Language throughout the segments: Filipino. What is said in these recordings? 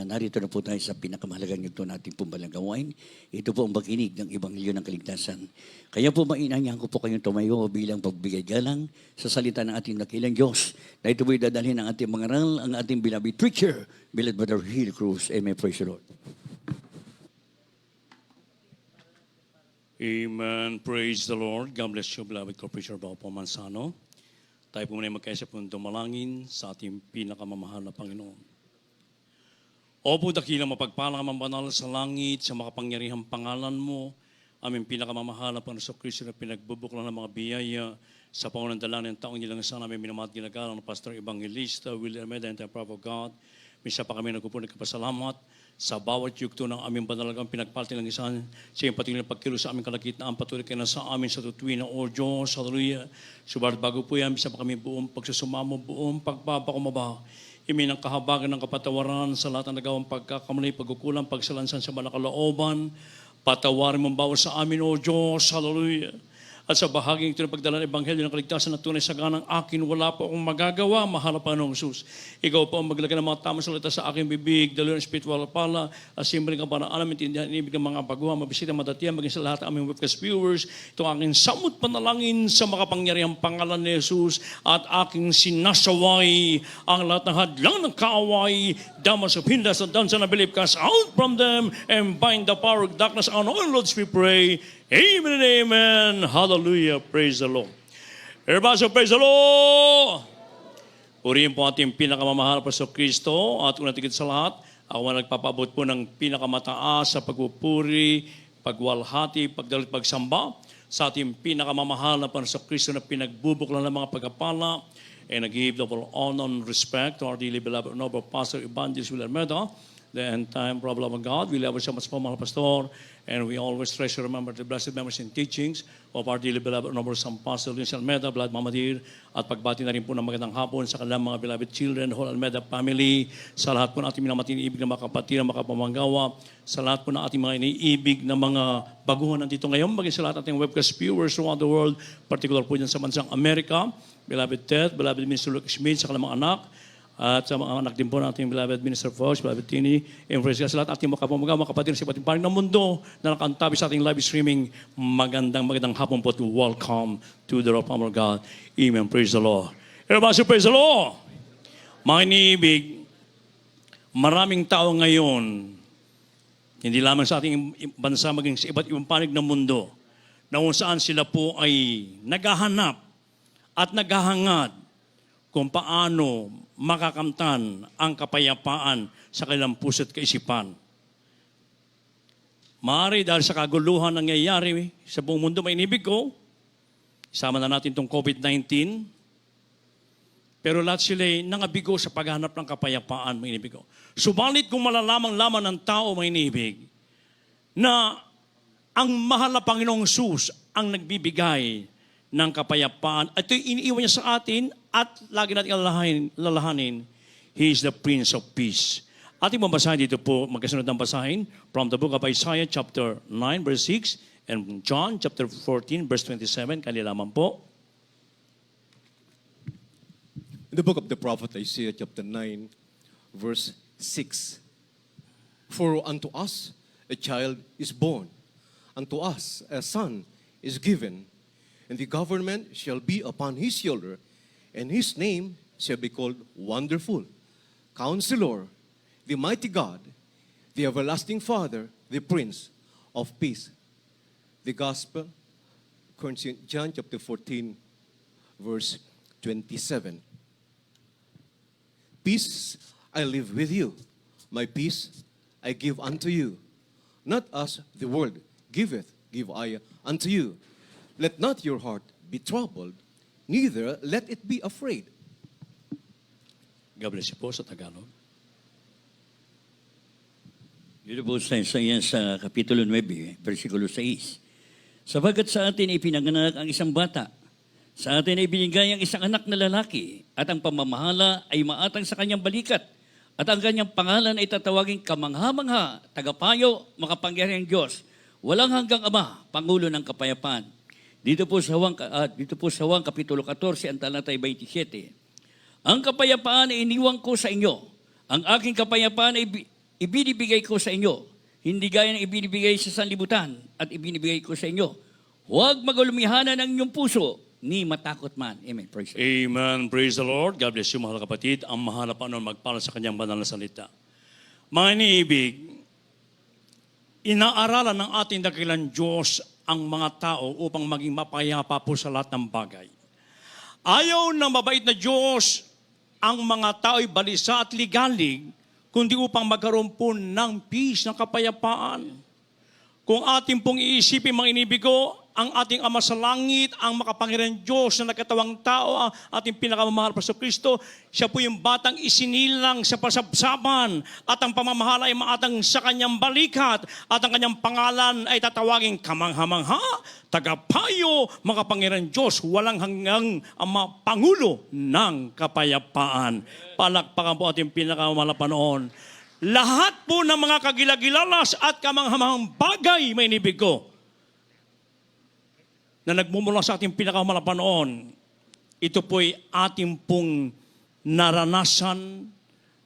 narito na po tayo sa pinakamahalagang yugto nating pumbalagawain. Ito po ang pag-inig ng Ebanghelyo ng Kaligtasan. Kaya po mainanyahan ko po kayong tumayo bilang pagbigay galang sa salita ng ating dakilang Diyos. Na ito po'y dadalhin ng ating mga aral, ang ating beloved preacher, beloved Brother Hill Cruz. Amen. Praise the Lord. Amen. Praise the Lord. God bless you, beloved co-preacher Bopo Mansano. Tayo po muna magkaisa po dumalangin sa ating pinakamamahal na Panginoon. Opo, dakilang mapagpalang mabanal sa langit, sa makapangyarihang pangalan mo, aming pinakamamahal na Panginoon Kristo na pinagbubuklan ng mga biyaya sa pangunang dala ng taong nilang sana aming minamahal at ginagalang na Pastor Evangelista, William Meda, and the Prophet of God. Misa pa kami nagpupunin kapasalamat sa bawat yugto ng aming banalagang pinagpalting ng isahan sa iyong patuloy na pagkilos sa aming kalagitnaan, patuloy kayo na sa amin sa tutuwi na O Diyos, hallelujah. Subalit bago po yan, misa pa kami buong pagsusumamo, buong pagpapakumaba. Imi ng kahabagan ng kapatawaran sa lahat ng nagawang pagkakamali, pagkukulang, pagsalansan sa malakalooban. Patawarin mong bawal sa amin, O Diyos, hallelujah. At sa bahaging ito ng pagdala ng Ebanghelyo ng Kaligtasan na tunay sa ganang akin, wala po akong magagawa, mahal na Panginoong Jesus. Ikaw po ang maglagay ng mga tamang salita sa aking bibig, dalo ng spiritual pala, at simbreng ka para alam, intindihan, inibig ng mga baguhan, mabisita, madatiyan, maging sa lahat ng aming webcast viewers. Ito ang aking samot panalangin sa makapangyarihang pangalan ni Jesus at aking sinasaway ang lahat ng hadlang ng kaaway, damas of hindas at dansa na believe, cast out from them and bind the power of darkness. On all Lords we pray. Amen and amen. Hallelujah. Praise the Lord. Everybody, praise the Lord. Purihin po ating pinakamamahal pa sa Kristo at unang tigit sa lahat, ako ang nagpapabot po ng pinakamataas sa pagpupuri, pagwalhati, pagdalit, pagsamba sa ating pinakamamahal na pa sa Kristo na pinagbubuklan ng mga pagkapala and I give double honor and respect to our dearly beloved noble Pastor Evangelist William Meda, the end time problem of God. We love so much po, mahal pastor, and we always treasure remember the blessed memories and teachings of our dearly beloved noble San Pastor Luis Almeda, Blood Mamadir, at pagbati na rin po ng magandang hapon sa kanilang mga beloved children, whole Almeda family, sa lahat po ng ating minamating ibig na mga kapatid, na makapamanggawa, sa lahat po ng ating mga iniibig na mga baguhan nandito ngayon, maging sa lahat ating webcast viewers throughout the world, particular po dyan sa bansang Amerika, beloved Ted, beloved Minister Luke Schmidt, sa kanilang mga anak, at sa mga anak din po natin, beloved Minister Fox, beloved Tini, embrace ka sa lahat ating mga kapatid sa iba't ibang ng mundo na nakantabi sa ating live streaming. Magandang hapon po to welcome to the Lord of God. Amen. Praise the Lord. Everybody praise the Lord. Mga iniibig, maraming tao ngayon, hindi lamang sa ating bansa, maging sa iba't ibang panig ng mundo, na kung saan sila po ay naghahanap at naghahangad kung paano makakamtan ang kapayapaan sa kanilang puso't kaisipan. Maaari dahil sa kaguluhan nangyayari sa buong mundo, may inibig ko, isama na natin itong COVID-19, pero lahat sila ay nangabigo sa paghanap ng kapayapaan, may inibig ko. Subalit kung malalaman-laman ng tao, may inibig, na ang mahal na Panginoong Jesus ang nagbibigay ng kapayapaan. At ito'y iniiwan niya sa atin at lagi natin lalahanin, He is the Prince of Peace. Ating mabasahin dito po, magkasunod ng basahin from the book of Isaiah chapter 9 verse 6 and John chapter 14 verse 27. Kanilaman po. In the book of the prophet Isaiah chapter 9 verse 6. For unto us a child is born, unto us a son is given, and the government shall be upon his shoulder, and his name shall be called Wonderful, Counselor, the Mighty God, the Everlasting Father, the Prince of Peace. The Gospel, John chapter 14, verse 27. Peace I live with you, my peace I give unto you. Not as the world giveth, give I unto you. Let not your heart be troubled, neither let it be afraid. God bless you po sa Tagalog. Dito po sa Isaiah sa Kapitulo 9, versikulo 6. Sabagat sa atin ay pinanganak ang isang bata, sa atin ay binigay ang isang anak na lalaki, at ang pamamahala ay maatang sa kanyang balikat, at ang kanyang pangalan ay tatawaging kamangha-mangha, tagapayo, makapangyarihang Diyos, walang hanggang Ama, Pangulo ng Kapayapaan. Dito po sa Juan Kapitulo 14, ang talatay 27. Ang kapayapaan ay iniwan ko sa inyo. Ang aking kapayapaan ay ibinibigay ko sa inyo. Hindi gaya ng ibinibigay sa sanlibutan at ibinibigay ko sa inyo. Huwag magalumihanan ang inyong puso, ni matakot man. Amen. Praise the Lord. Amen. Praise the Lord. God bless you, mahal na kapatid. Ang mahal na Panginoon magpala sa kanyang banal na salita. Mga iniibig, inaaralan ng ating dakilang Diyos ang mga tao upang maging mapayapa po sa lahat ng bagay. Ayaw ng mabait na Diyos ang mga tao'y balisa at ligalig, kundi upang magkaroon po ng peace, ng kapayapaan. Kung ating pong iisipin, mga inibig ko, ang ating Ama sa Langit, ang makapangyarihan Diyos na nagkatawang tao, ang ating pinakamamahal Pasto Kristo, siya po yung batang isinilang sa pasabsaban at ang pamamahala ay maatang sa kanyang balikat at ang kanyang pangalan ay tatawaging kamangha-mangha, tagapayo, makapangyarihan Diyos, walang hanggang Ama, Pangulo ng kapayapaan. Palakpakan po ating pinakamamahal na Panginoon. Lahat po ng mga kagilagilalas at kamanghamahang bagay, may inibig ko, na nagmumula sa ating pinakamahal na Panginoon, ito po'y ating pong naranasan,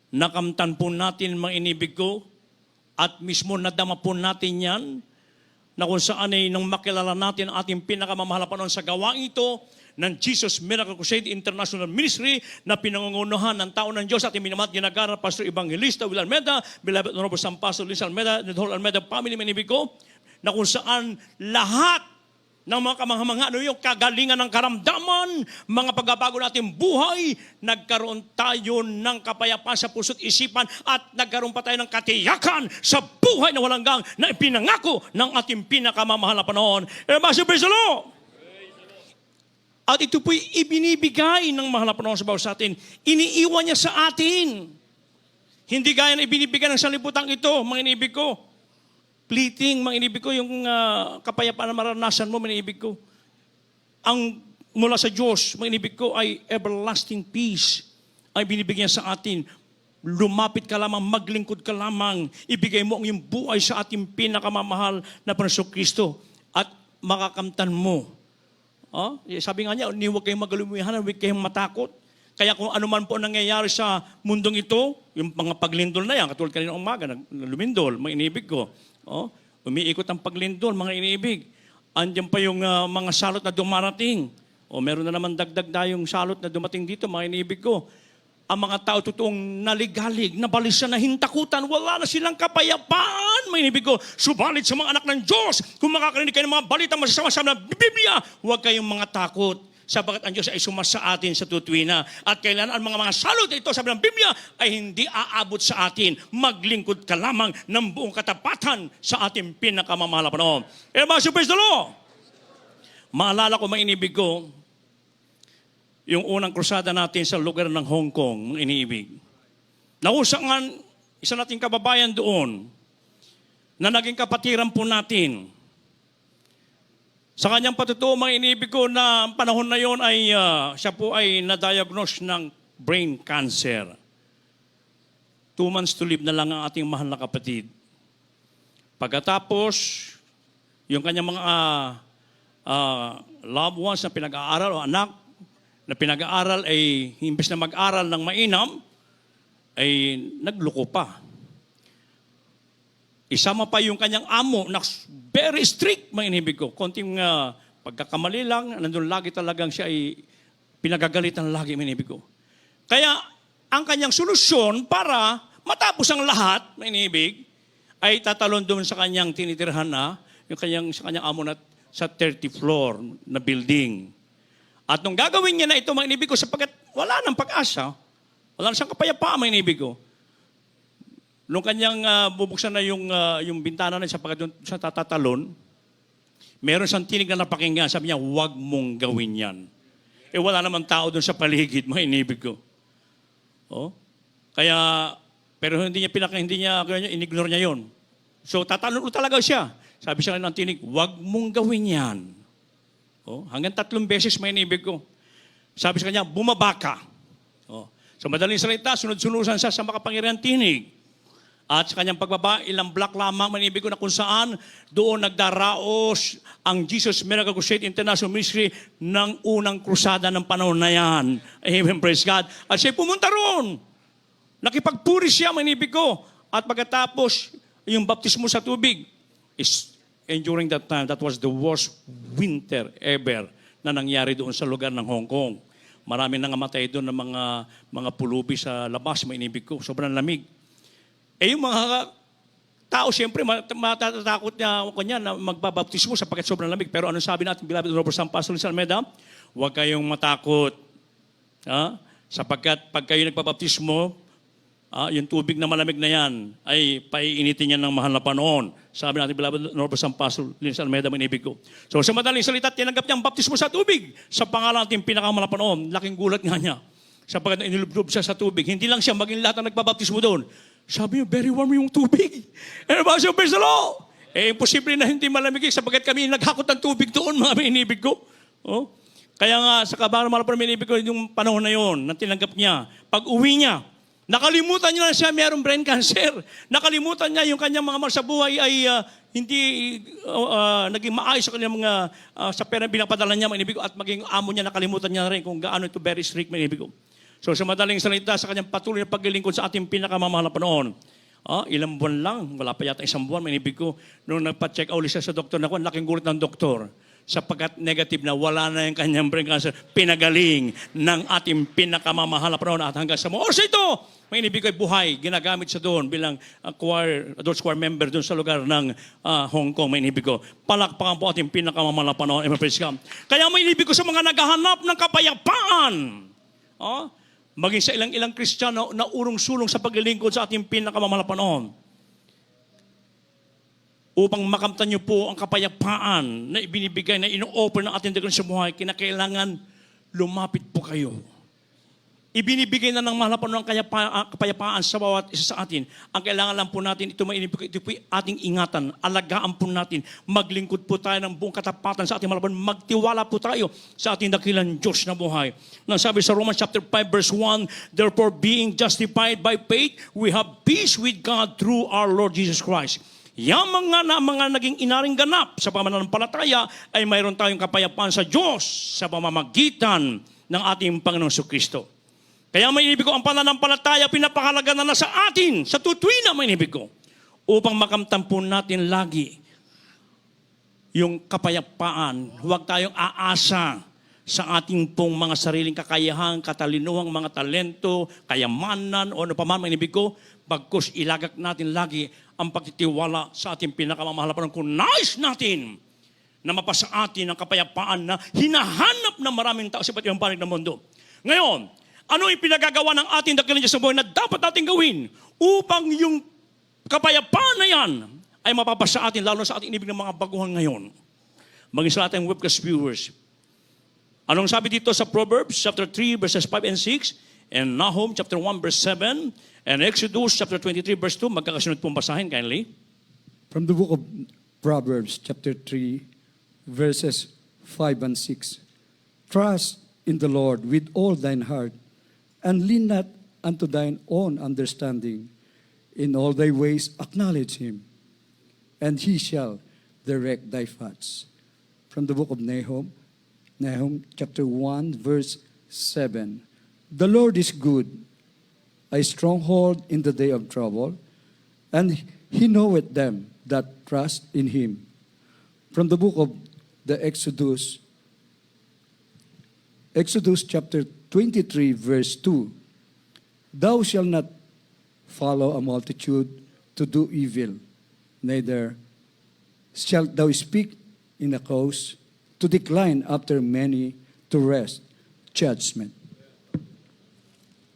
nakamtan po natin, mga inibig ko, at mismo nadama po natin yan, na kung saan ay nang makilala natin ang ating pinakamamahal na Panginoon sa gawain ito, ng Jesus Miracle Crusade International Ministry na pinangungunahan ng tao ng Diyos at minamahal ginagara Pastor Evangelista Will Almeda, Beloved Honorable San Pastor Liz Almeda, the whole Almeda family, manibig ko, na kung saan lahat ng mga kamanghamangha, ano yung kagalingan ng karamdaman, mga pagbabago nating buhay, nagkaroon tayo ng kapayapaan sa puso't isipan at nagkaroon pa tayo ng katiyakan sa buhay na walang gang na ipinangako ng ating pinakamamahal na Panginoon. Praise the Lord! At ito po'y ibinibigay ng mahal na Panginoon sa bawat sa atin. Iniiwan niya sa atin. Hindi gaya na ibinibigay ng sanlibutan ito, mga inibig ko. Fleeting, mga inibig ko, yung kapayapaan na maranasan mo, mga inibig ko. Ang mula sa Diyos, mga inibig ko, ay everlasting peace ay binibigyan sa atin. Lumapit ka lamang, maglingkod ka lamang, ibigay mo ang iyong buhay sa ating pinakamamahal na Panginoong Kristo at makakamtan mo. Sabi nga niya, huwag kayong magalumihanan, huwag kayong matakot. Kaya kung ano man po nangyayari sa mundong ito, yung mga paglindol na yan, katulad kanina umaga, lumindol, mga inibig ko. Umiikot ang paglindol, mga inibig. Andiyan pa yung mga salot na dumarating. Meron na naman dagdag tayong salot na dumating dito, mga inibig ko. Ang mga tao totoong naligalig, nabalisa na hintakutan, wala na silang kapayapaan, mga inibig ko. Subalit sa mga anak ng Diyos, kung makakarinig kayo ng mga balita masasama-sama ng Biblia, huwag kayong mga takot, sabagat ang Diyos ay sumas sa atin sa tutuwina. At kailan ang mga salot ito, sabi ng Biblia, ay hindi aabot sa atin. Maglingkod ka lamang ng buong katapatan sa ating pinakamamahal na Panginoon. Praise the Lord! Maalala ko, mga inibig ko, yung unang krusada natin sa lugar ng Hong Kong, mga iniibig. Nausangan, isa nating kababayan doon, na naging kapatiran po natin. Sa kanyang patutuo, mga iniibig ko, na panahon na yon ay siya po ay na-diagnose ng brain cancer. 2 months to live na lang ang ating mahal na kapatid. Pagkatapos, yung kanyang mga loved ones na pinag-aaral o anak, na pinag-aaral ay, imbes na mag-aral ng mainam, ay nagloko pa. Isama pa yung kanyang amo na very strict, mga inibig ko. Konting pagkakamali lang, nandun lagi talagang siya ay pinagagalitan lagi, mga inibig ko. Kaya, ang kanyang solusyon para matapos ang lahat, mga inibig, ay tatalon doon sa kanyang tinitirhan na, sa kanyang amo na sa 30th floor na building. At nung gagawin niya na ito, mga inibig ko, sapagkat wala nang pag-asa, wala na siyang kapayapaan, mga inibig ko. Nung kanyang bubuksan na yung bintana na sapagkat doon siya tatatalon, meron siyang tinig na napakinggan, sabi niya, huwag mong gawin yan. Wala naman tao doon sa paligid, mga inibig ko. Kaya, pero hindi niya, inignore niya yon. So, tatalon talaga siya. Sabi siya ng tinig, huwag mong gawin yan. Hanggang 3 beses may inibig ko. Sabi sa kanya, bumaba ka. Sa madaling salita, sunod-sunusan siya sa makapangyarihan tinig. At sa kanyang pagbaba, ilang block lamang may inibig ko na kung saan doon nagdaraos ang Jesus Miracle Crusade International Ministry ng unang krusada ng panahon na yan. Amen, praise God. At siya pumunta roon. Nakipagpuri siya, may inibig ko. At pagkatapos, yung baptismo sa tubig, and during that time, that was the worst winter ever na nangyari doon sa lugar ng Hong Kong. Marami nang namatay doon ng mga pulubi sa labas, mainibig ko, sobrang lamig. Eh yung mga tao, siyempre, matatakot niya na magbabaptismo sapagkat sobrang lamig. Pero anong sabi natin, beloved Robert San Pastor Luis Almeida? Huwag kayong matakot. Sapagkat pag kayo nagpabaptismo, yung tubig na malamig na yan ay paiinitin yan ng mahal na panahon. Sabi natin, beloved Robert San Pastor Luis Almeida, manibig ko. So sa madaling salita, tinanggap niya ang baptismo sa tubig. Sa pangalan natin pinakamahal na panahon, laking gulat nga niya. Sapagkat inilublob siya sa tubig. Hindi lang siya maging lahat na nagbabaptismo doon. Sabi niyo, very warm yung tubig. And about your praise the Lord. Imposible na hindi malamig sapagkat kami naghakot ng tubig doon, mga minibig ko. Kaya nga, sa kabarang mga minibig ko, yung panahon na yon, na tinanggap niya, pag uwi niya, nakalimutan niya na siya mayroong brain cancer. Nakalimutan niya yung kanyang mga mahal sa buhay ay hindi naging maayos sa kanyang mga sa pera pinapadala niya, mga ko, at maging amo niya, nakalimutan niya na rin kung gaano ito very strict, mga ko. So sa madaling salita, sa kanyang patuloy na paglilingkod sa ating pinakamamahal na panahon, ilang buwan lang, wala pa yata isang buwan, manibig ko, nung nagpa-check out siya sa doktor, naku, laking gulat ng doktor, sapagkat negative na, wala na yung kanyang brain cancer, pinagaling ng ating pinakamamahal na panahon at hanggang sa mga oras ito, manibig ko ay buhay, ginagamit siya doon bilang adult choir member doon sa lugar ng Hong Kong, manibig ko. Palakpakan po ating pinakamamahal na panahon, kaya manibig ko sa mga naghahanap ng kapayapaan, maging sa ilang Kristiyano na urong-sulong sa paglilingkod sa ating pinakamamahal na panahon. Upang makamtan niyo po ang kapayapaan na ibinibigay, na ino-offer ng ating Diyos sa buhay, kinakailangan lumapit po kayo. Ibinibigay na ng mahal na panahon ang kapayapaan sa bawat isa sa atin. Ang kailangan lang po natin, ito po ating ingatan, alagaan po natin, maglingkod po tayo ng buong katapatan sa ating malaban, magtiwala po tayo sa ating dakilang Diyos na buhay. Nang sabi sa Romans chapter 5 verse 1, therefore being justified by faith, we have peace with God through our Lord Jesus Christ. Yang mga naging inaring ganap sa pamananampalataya ay mayroon tayong kapayapaan sa Diyos sa pamamagitan ng ating Panginoong Kristo. Kaya may inibig ko, ang pananampalataya pinapakalaga na sa atin, sa tutuwina may inibig ko, upang makamtan po natin lagi yung kapayapaan. Huwag tayong aasa sa ating pong mga sariling kakayahan, katalinuhang mga talento, kayamanan, o ano pa man may inibig ko, bagkus ilagak natin lagi ang pagtitiwala sa ating pinakamamahal na panahon. Kung nais natin na mapasa atin ang kapayapaan na hinahanap ng maraming tao sa iba't ibang panig ng mundo. Ngayon, ano yung pinagagawa ng ating dakilang Diyos sa buhay na dapat natin gawin upang yung kapayapaan na yan ay mapapasa atin, lalo sa ating inibig ng mga baguhan ngayon. Maging sa ating webcast viewers. Anong sabi dito sa Proverbs chapter 3 verses 5 and 6, and Nahum chapter 1 verse 7, and Exodus chapter 23 verse 2, magkakasunod pong basahin kindly. From the book of Proverbs chapter 3 verses 5 and 6. Trust in the Lord with all thine heart, and lean not unto thine own understanding. In all thy ways acknowledge him, and he shall direct thy paths. From the book of Nahum chapter 1 verse 7. The Lord is good, a stronghold in the day of trouble, and he knoweth them that trust in him. From the book of the Exodus chapter 23 verse 2. Thou shalt not follow a multitude to do evil, neither shalt thou speak in a cause to decline after many to rest judgment.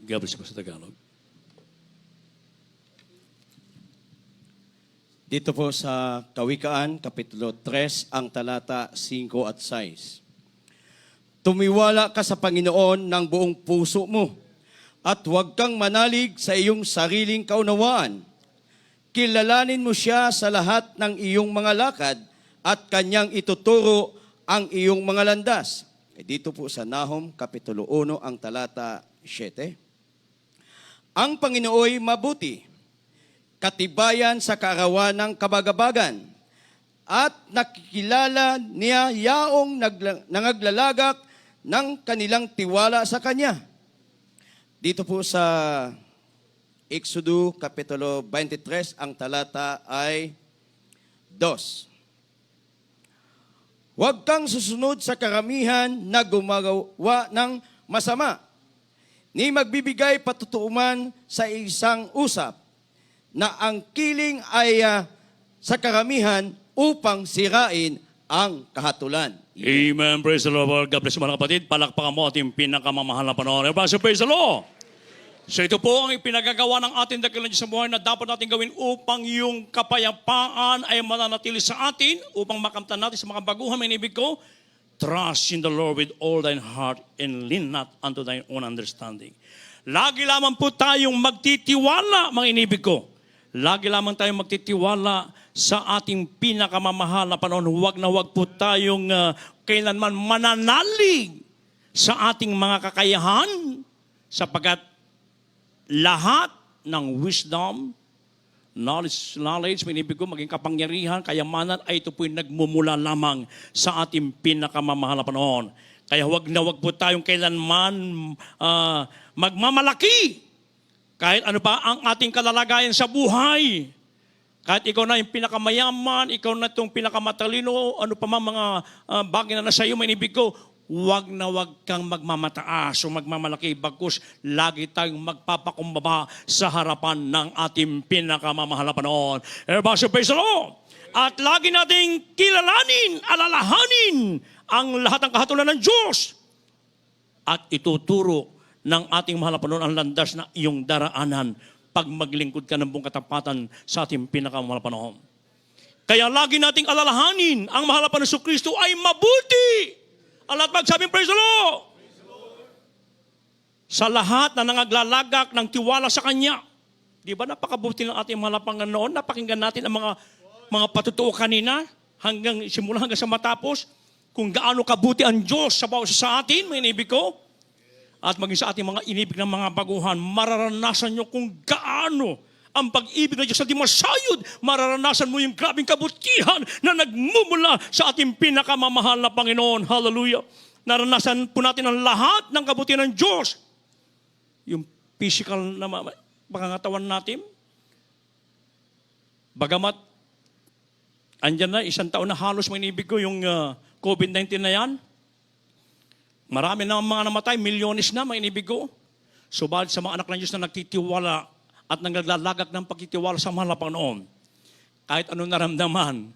God bless po sa Tagalog. Dito po sa Kawikaan, Kapitulo 3, ang talata 5 at 6. Tumiwala ka sa Panginoon ng buong puso mo at huwag kang manalig sa iyong sariling kaunawaan. Kilalanin mo siya sa lahat ng iyong mga lakad at kanyang ituturo ang iyong mga landas. Dito po sa Nahum, Kapitulo 1, ang talata 7. Ang Panginooy mabuti, katibayan sa kaarawan ng kabagabagan, at nakikilala niya yaong nangaglalagak ng kanilang tiwala sa Kanya. Dito po sa Exodo Kapitulo 23, ang talata ay 2. Huwag kang susunod sa karamihan na gumagawa ng masama, ni magbibigay patutuuman sa isang usap, na ang kiling ay sa karamihan upang sirain ang kahatulan. Amen. Praise the Lord. God bless you mga kapatid. Palakpakan mo ating pinakamamahal na panahon. Everybody say, praise the Lord. So ito po ang pinagagawa ng ating dakilang Diyos sa buhay na dapat natin gawin upang yung kapayapaan ay mananatili sa atin, upang makamtan natin sa mga baguhan. May inibig ko, trust in the Lord with all thine heart and lean not unto thine own understanding. Lagi lamang po tayong magtitiwala, mga inibig ko. Lagi lamang tayong magtitiwala sa ating pinakamamahal na panahon. Huwag na huwag po tayong kailanman mananalig sa ating mga kakayahan, sapagkat lahat ng wisdom, knowledge, may ibig ko, maging kapangyarihan, kayamanan, ay ito po'y nagmumula lamang sa ating pinakamamahal na panahon. Kaya huwag na huwag po tayong kailanman magmamalaki. Kahit ano pa ang ating kalalagayan sa buhay. Kahit ikaw na yung pinakamayaman, ikaw na itong pinakamatalino, ano pa mga bagay na nasa iyo, may ibig ko, huwag na huwag kang magmamataas o magmamalaki, bagkus lagi tayong magpapakumbaba sa harapan ng ating pinakamamahal na panahon. Everybody praise the Lord. At lagi nating kilalanin, alalahanin ang lahat ng kahatulan ng Diyos. At ituturo ng ating mahal na panahon ang landas na iyong daraanan pag maglingkod ka ng buong katapatan sa ating pinakamamahal na panahon. Kaya lagi nating alalahanin ang mahal na panahon sa Kristo ay mabuti. At magsabing, praise the Lord! Sa lahat na nangaglalagak ng tiwala sa Kanya. Di ba napakabuti ng ating mga Panginoon? Napakinggan natin ang mga patutuo kanina, simula hanggang sa matapos, kung gaano kabuti ang Diyos sa bawat sa atin, mga inibig ko. At maging sa ating mga inibig ng mga baguhan, mararanasan nyo kung gaano ang pag-ibig ng Diyos na di masayod. Mararanasan mo yung grabing kabutihan na nagmumula sa ating pinakamamahal na Panginoon. Hallelujah. Naranasan po natin ang lahat ng kabutihan ng Diyos. Yung physical na pangangatawan natin. Bagamat, andyan na, 1 taon na halos manibig ko yung COVID-19 na yan. Marami na mga namatay, milyones na manibig ko. Subalit sa mga anak ng Diyos na nagtitiwala at naglalagak ng pagtitiwala sa mahal na Panginoon. Kahit anong naramdaman,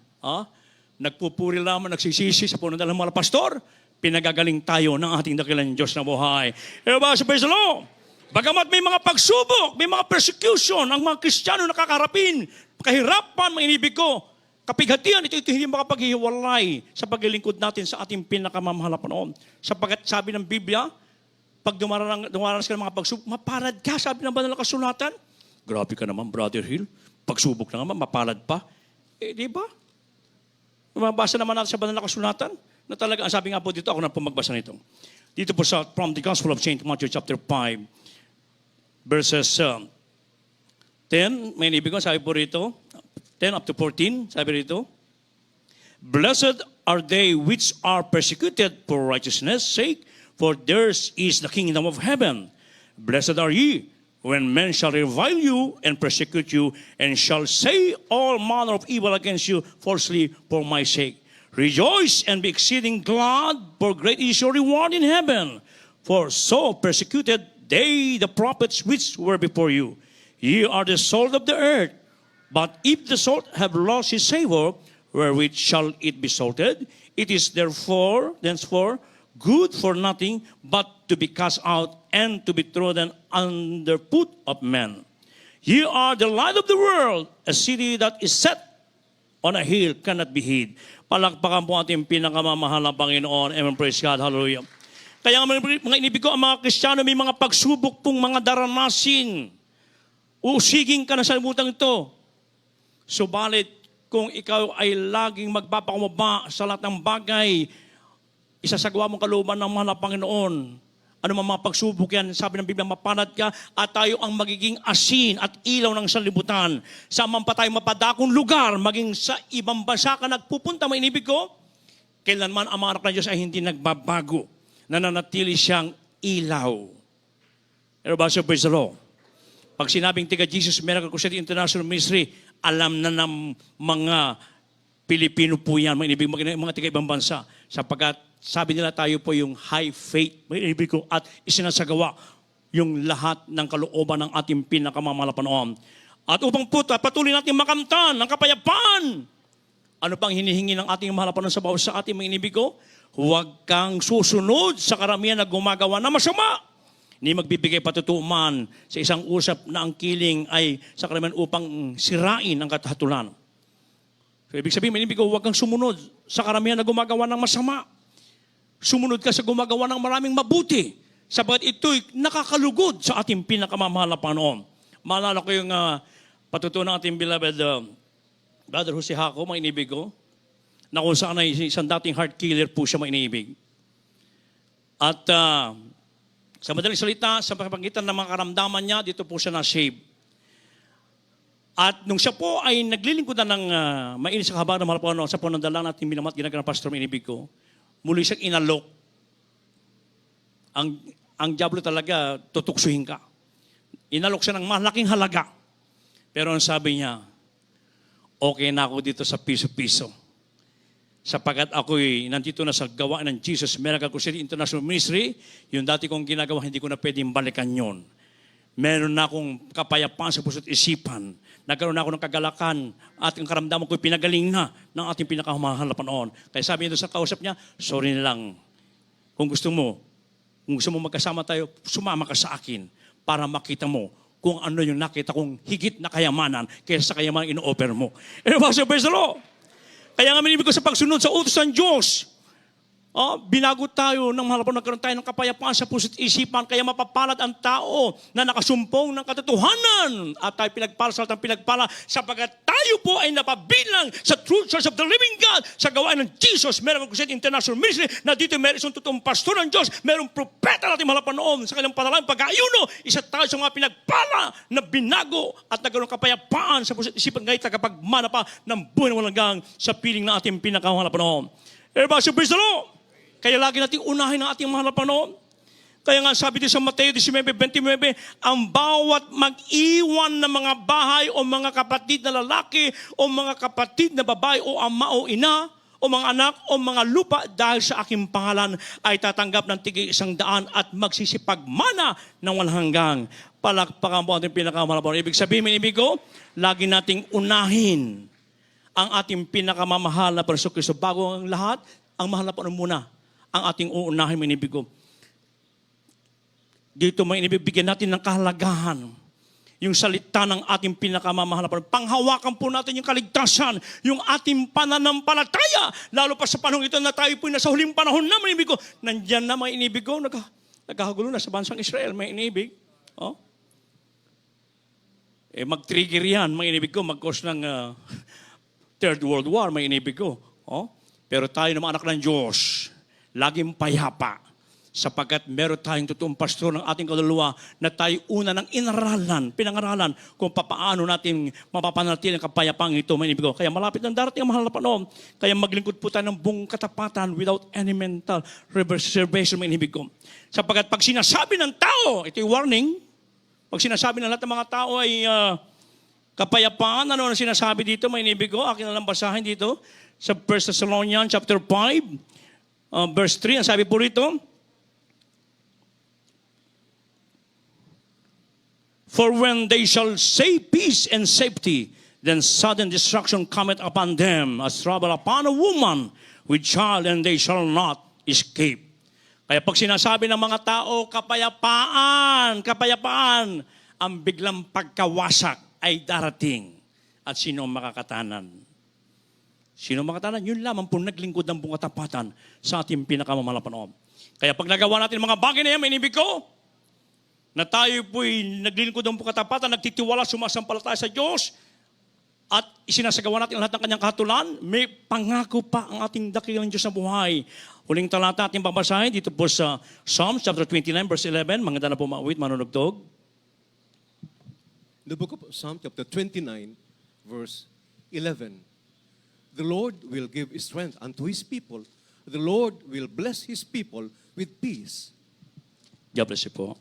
nagpupuri lamang, nagsisisi sa puno ng mga pastor, pinagagaling tayo ng ating dakilang Diyos na buhay. Everybody, praise the Lord! Bagamat may mga pagsubok, may mga persecution, ang mga Kristiyano nakakarapin, kahirapan, mga inibig ko, kapighatian, ito hindi makapaghiwalay sa paglilingkod natin sa ating pinakamamahal na Panginoon. Sapagkat sabi ng Biblia, pag dumaranas ka ng mga pagsubok, maparad ka, sabi ng banal na kasulatan. Grabe ka naman, Brother Hill. Pagsubok na naman, mapalad pa. Di ba? Mabasa naman natin sa banal na kasulatan na talaga, ang sabi nga po dito, ako na po magbasa nito. Dito po from the Gospel of St. Matthew chapter 5, verses 10, may ibig ko, sabi po rito, 10 up to 14, sabi rito, Blessed are they which are persecuted for righteousness' sake, for theirs is the kingdom of heaven. Blessed are ye, when men shall revile you and persecute you, and shall say all manner of evil against you falsely for my sake. Rejoice and be exceeding glad, for great is your reward in heaven. For so persecuted they the prophets which were before you. Ye are the salt of the earth. But if the salt have lost his savor, wherewith shall it be salted? It is therefore, thenceforth, good for nothing but to be cast out and to be trodden under foot of men. Ye are the light of the world. A city that is set on a hill cannot be hid. Palakpakan po ating pinakamamahal na Panginoon. Amen. Praise God. Hallelujah. Kaya mga inibig ko, ang mga Kristiyano, may mga pagsubok pong mga daranasin. Usiging ka na sa butang ito. Subalit, kung ikaw ay laging magpapakumaba sa lahat ng bagay, isasagawa mong kalooban ng mahal na Panginoon. Ano mga pagsubok yan, sabi ng Biblia, mapalad ka at tayo ang magiging asin at ilaw ng sanlibutan. Saan pa tayo mapadakong lugar, maging sa ibang bansa ka nagpupunta, may inibig ko, kailanman ang mga anak ng Diyos ay hindi nagbabago. Nananatili siyang ilaw. Everybody say, praise the Lord. Pag sinabing tiga Jesus Miracle Crusade International Ministry, alam na ng mga Pilipino po yan, mga tiga ibang bansa. Sapagkat sabi nila tayo po yung high faith, mga ibig ko, at isinasagawa yung lahat ng kalooban ng ating pinakamamahal na Panginoon. At upang po patuloy natin makamtan ng kapayapaan, ano pang hinihingi ng ating mahal na Panginoon sa bawat sa ating mga inibig ko? Huwag kang susunod sa karamihan na gumagawa na masama. Hindi magbibigay patutuman sa isang usap na ang kiling ay sa karamihan upang sirain ang katahatulan. So, ibig sabihin, mga inibig ko, huwag kang sumunod sa karamihan na gumagawa ng masama. Sumunod ka sa gumagawa ng maraming mabuti. Sabagat ito'y nakakalugod sa ating pinakamamahal na Panginoon. Maalala ko yung patutunan ng ating beloved Brother Jose Jaco, mga inibig ko, na kung saan ay isang dating heart killer po siya, mga inibig. At sa madaling salita, sa pagpagitan ng mga karamdaman niya, dito po siya na-save. At nung siya po ay naglilingkudan ng mainit sa kahabagan ng mahal po, sa panandala natin minamat ginagawa ng pastor, mga inibig ko, muli siyang inalok. Ang diablo talaga, tutuksuhin ka. Inalok siya ng malaking halaga. Pero ang sabi niya, okay na ako dito sa piso-piso. Sapagat ako'y nandito na sa gawa ng Jesus Miracle Crusade International Ministry, yung dati kong ginagawa, hindi ko na pwedeng balikan yon. Meron na akong kapayapaan sa puso't isipan. Nagkaroon na ako ng kagalakan at ang karamdaman ko'y pinagaling na ng ating pinakamahal na Panginoon. Kaya sabi niya doon sa kausap niya, sorry na lang. Kung gusto mo magkasama tayo, sumama ka sa akin para makita mo kung ano yung nakita kong higit na kayamanan kaysa sa kayamanan ino-offer mo. Eh, praise the Lord. Kaya nga minibig ko sa pagsunod sa utos ng Diyos. Binago tayo ng mahal po, nagkaroon tayo ng kapayapaan sa puso't isipan, kaya mapapalad ang tao na nakasumpong ng katotohanan at tayo pinagpala sapagkat tayo po ay napabilang sa True Church of the Living God sa gawain ng Jesus Miracle Crusade International Ministry na dito meron isang totoong pastor ng Diyos, merong propeta natin mahal pa noon sa kanilang panalangin pag-ayuno, isa tayo sa mga pinagpala na binago at nagkaroon ng kapayapaan sa puso't isipan ngayon tagapagmana pa ng buhay na walang hanggan sa piling na ating pinakamahal pa noon. Everybody, praise the Lord! Kaya lagi natin unahin ang ating mahal na Panginoon. Kaya nga sabi din sa Mateo 19:29, ang bawat mag-iwan ng mga bahay o mga kapatid na lalaki o mga kapatid na babae o ama o ina o mga anak o mga lupa dahil sa aking pangalan ay tatanggap ng tigil 100 at magsisipagmana ng walang hanggang. Palakpakan po ating pinakamahal na Panginoon. Ibig sabihin, minibig ko, lagi nating unahin ang ating pinakamamahal na Kristo bago ang lahat, ang mahal na Panginoon muna. Ang ating uunahin, minibig ko. Dito may inibibigyan natin ng kahalagahan. Yung salita ng ating pinakamamahal na Panginoon. Panghawakan po natin yung kaligtasan, yung ating pananampalataya. Lalo pa sa panahon ito na tayo po nasa huling panahon na, minibig ko. Nandyan na may inibig ko, nagkagulo na sa bansang Israel, may inibig. Mag-trigger yan, may inibig ko, mag-cause ng Third World War, may inibig ko. Pero tayo naman anak ng Diyos, laging payapa sapagkat meron tayong totoong pastor ng ating kaluluwa na tayo una ng pinangaralan kung paano natin mapapanatili ang kapayapang ito. Kaya malapit ng darating ang mahal na Panginoon. Kaya maglingkod po tayo ng buong katapatan without any mental reservation, minibig ko. Sapagkat pag sinasabi ng tao, ito'y warning, pag sinasabi ng lahat ng mga tao ay kapayapaan, ano ang sinasabi dito, minibig ko, akin na lang basahin dito sa 1 Thessalonians chapter 5, verse 3, ang sabi po rito, for when they shall say peace and safety, then sudden destruction cometh upon them, as trouble upon a woman with child, and they shall not escape. Kaya pag sinasabi ng mga tao, kapayapaan, ang biglang pagkawasak ay darating. At sino ang makakatanan? Sino makatanan? Yun lamang po naglingkod ng buong katapatan sa ating pinakamamahal na Panginoon. Kaya pag nagawa natin mga bagay na yan, minibig ko, na tayo po'y naglingkod ng buong katapatan, nagtitiwala, sumasampalataya sa Diyos, at isinasagawa natin lahat ng kanyang kahatulan, may pangako pa ang ating dakilang Diyos na buhay. Huling talata ating babasahin dito po sa Psalms chapter 29, verse 11. Maganda na po mauwit, manunugtog. The book of Psalm chapter 29, verse 11. The Lord will give strength unto His people. The Lord will bless His people with peace. God bless you po.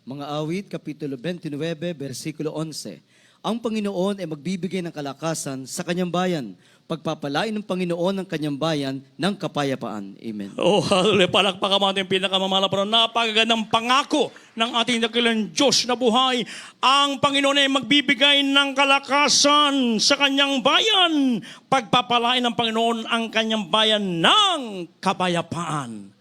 Mga awit, Kapitulo 29, versikulo 11. Ang Panginoon ay magbibigay ng kalakasan sa kanyang bayan. Pagpapalain ng Panginoon ng kanyang bayan ng kapayapaan. Amen. Oh, hallelujah. Palakpakan mo ating pinakamamahal na Panginoon. Napakagandang pangako ng ating dakilang Diyos na buhay. Ang Panginoon ay magbibigay ng kalakasan sa kanyang bayan. Pagpapalain ng Panginoon ang kanyang bayan ng kapayapaan.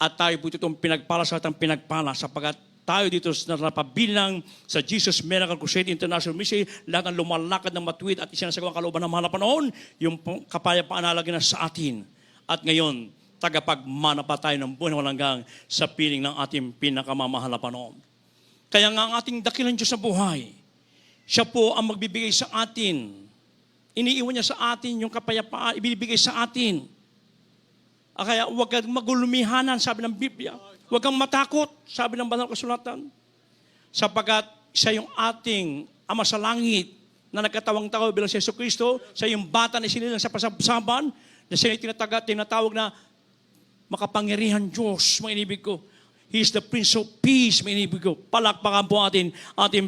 At tayo po itong pinagpala sa atang pinagpala sapagkat tayo dito na napabilang sa Jesus Miracle Crusade International Ministry, lahat ng lumalakad ng matuwid at isinasagawang kalooban ng mahal na panahon, yung kapayapaan na lagi na sa atin. At ngayon, tagapagmana pa tayo ng buwan walang hanggang sa piling ng ating pinakamamahal na panahon. Kaya nga ang ating dakilang Diyos na buhay, siya po ang magbibigay sa atin. Iniiwan niya sa atin yung kapayapaan, ibibigay sa atin. Kaya huwag kang magulumihanan, sabi ng Biblia. Huwag kang matakot, sabi ng banal kasulatan. Sapagkat siya yung ating Ama sa langit na nagkatawang tao bilang si Jesucristo, siya yung bata na isinilang sa pasabsaban, na siya yung tinatawag na makapangyarihan Diyos, mga inibig ko. He is the Prince of Peace, mga inibig ko. Palakpakan po ating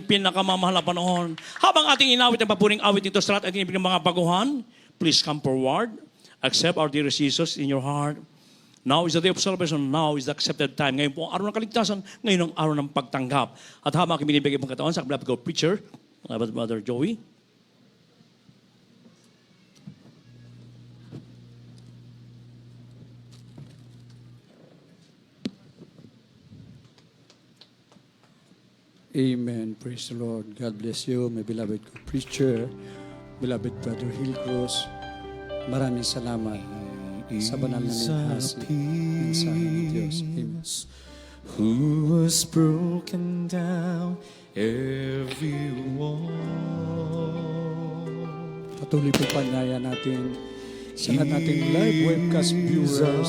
pinakamamahal na panahon. Habang ating inawit ang papuring awit nito sa lahat at inibig ng mga baguhan, please come forward. Accept our dear Jesus in your heart. Now is the day of celebration. Now is the accepted time. Ngayon po ang araw ng kaligtasan. Ngayon ang araw ng pagtanggap. At habang aking binibigay pong katawan sa beloved God preacher, Brother Joey. Amen. Praise the Lord. God bless you, my beloved preacher, beloved Brother Hilcruz. Maraming salamat sa banal na minahas mensahe ng Diyos. Amen. Who was broken down every wall. Patuloy po panaya natin sa lahat nating live webcast viewers,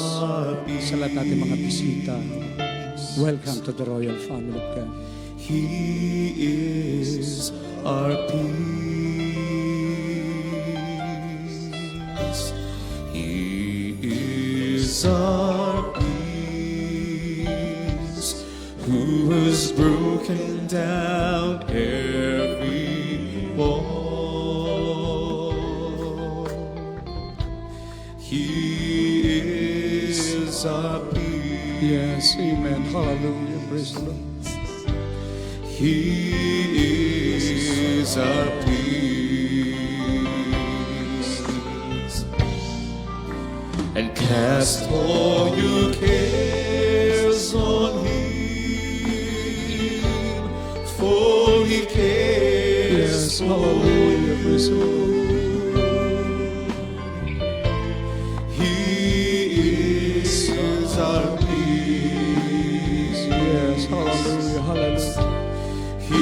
sa lahat nating mga bisita. Welcome to the Royal Family of God. He is our peace. He is our peace, who has broken down every wall. He is our peace. Yes, amen. Hallelujah. Praise the Lord. He is our peace. And cast all your cares on Him, for He cares Yes, hallelujah. Praise the Lord. He is our peace. Yes, hallelujah. Hallelujah. He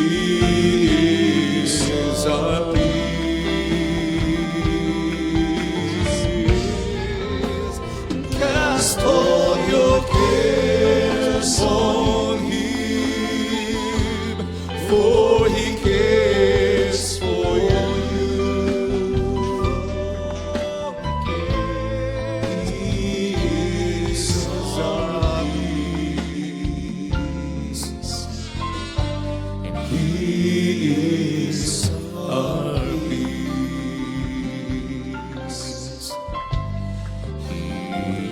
is our peace. Cast all your cares on Him, for He cares for you. He is our peace. He is our peace.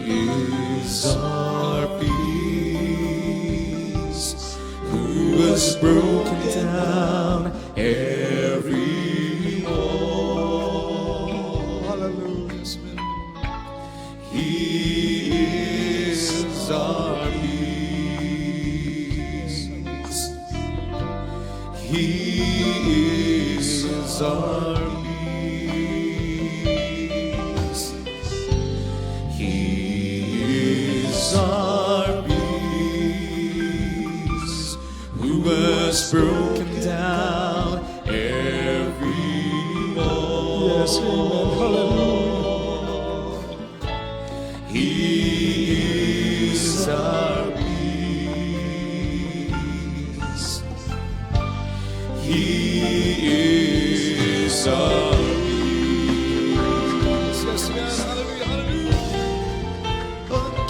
He is our peace, who has broken down every wall. Hallelujah. He is our peace. He is our peace. He is our peace, who has broken down every wall. Yes, amen. Hallelujah. He is our peace. He is our peace. Yes, yes, hallelujah, hallelujah.